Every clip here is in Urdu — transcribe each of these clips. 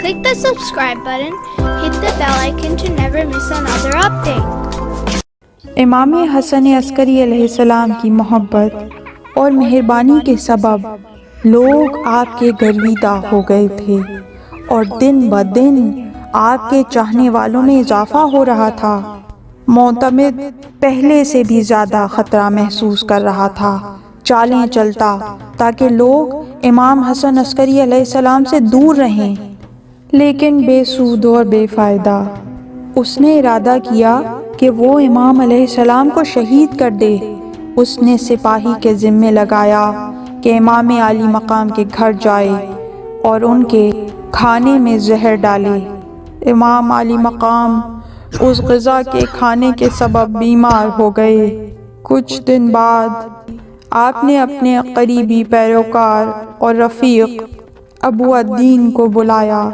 Click the subscribe button, hit the bell icon to never miss another update. امام حسن عسکری علیہ السلام کی محبت اور مہربانی کے سبب لوگ آپ کے گرویدہ ہو گئے تھے اور دن بدن آپ کے چاہنے والوں میں اضافہ ہو رہا تھا۔ معتمد پہلے سے بھی زیادہ خطرہ محسوس کر رہا تھا، چالیں چلتا تاکہ لوگ امام حسن عسکری علیہ السلام سے دور رہیں، لیکن بے سود اور بے فائدہ۔ اس نے ارادہ کیا کہ وہ امام علیہ السلام کو شہید کر دے۔ اس نے سپاہی کے ذمے لگایا کہ امام عالی مقام کے گھر جائے اور ان کے کھانے میں زہر ڈالے۔ امام عالی مقام اس غذا کے کھانے کے سبب بیمار ہو گئے۔ کچھ دن بعد آپ نے اپنے قریبی پیروکار اور رفیق ابو الدین کو بلایا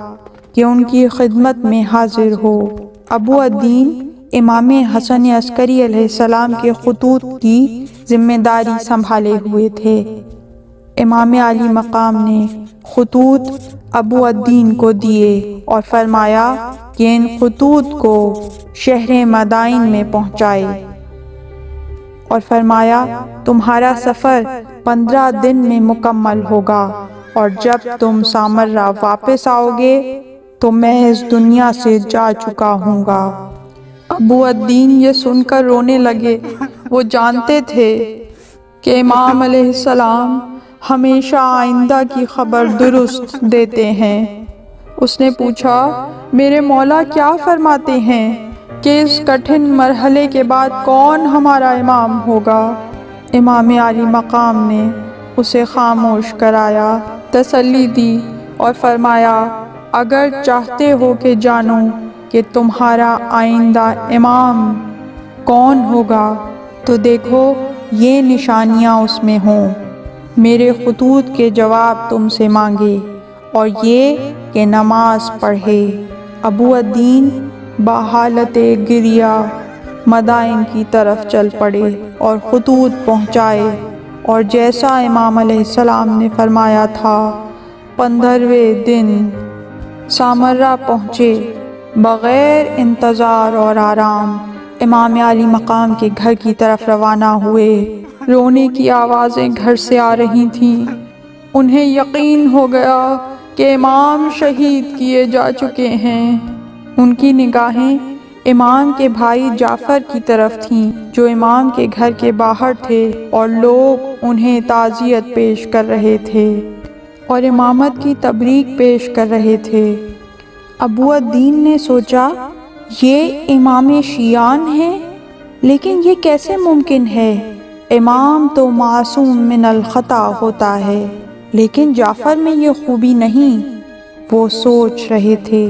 کہ ان کی خدمت میں حاضر ہو۔ ابو الدین امام حسن عسکری علیہ السلام کے خطوط کی ذمہ داری سنبھالے ہوئے تھے۔ امام عالی مقام نے خطوط ابو الدین کو دیے اور فرمایا کہ ان خطوط کو شہر مدائن میں پہنچائے، اور فرمایا تمہارا سفر 15 دن میں مکمل ہوگا، اور جب تم سامرا واپس آؤ گے تو میں اس دنیا سے جا چکا ہوں گا۔ ابو الدین یہ سن کر رونے لگے۔ وہ جانتے تھے کہ امام علیہ السلام ہمیشہ آئندہ کی خبر درست دیتے ہیں۔ اس نے پوچھا، میرے مولا کیا فرماتے ہیں کہ اس کٹھن مرحلے کے بعد کون ہمارا امام ہوگا؟ امام عالی مقام نے اسے خاموش کرایا، تسلی دی اور فرمایا اگر چاہتے ہو کہ جانو کہ تمہارا آئندہ امام کون ہوگا تو دیکھو یہ نشانیاں اس میں ہوں۔ میرے خطوط کے جواب تم سے مانگے اور یہ کہ نماز پڑھے۔ ابو الدین بحالت گریہ مدائن کی طرف چل پڑے اور خطوط پہنچائے، اور جیسا امام علیہ السلام نے فرمایا تھا 15ویں دن سامرا پہنچے۔ بغیر انتظار اور آرام امام عالی مقام کے گھر کی طرف روانہ ہوئے۔ رونے کی آوازیں گھر سے آ رہی تھیں۔ انہیں یقین ہو گیا کہ امام شہید کیے جا چکے ہیں۔ ان کی نگاہیں امام کے بھائی جعفر کی طرف تھیں جو امام کے گھر کے باہر تھے، اور لوگ انہیں تعزیت پیش کر رہے تھے اور امامت کی تبریک پیش کر رہے تھے۔ ابو الدین نے سوچا یہ امام شیعان ہیں، لیکن یہ کیسے ممکن ہے؟ امام تو معصوم من الخطا ہوتا ہے، لیکن جعفر میں یہ خوبی نہیں۔ وہ سوچ رہے تھے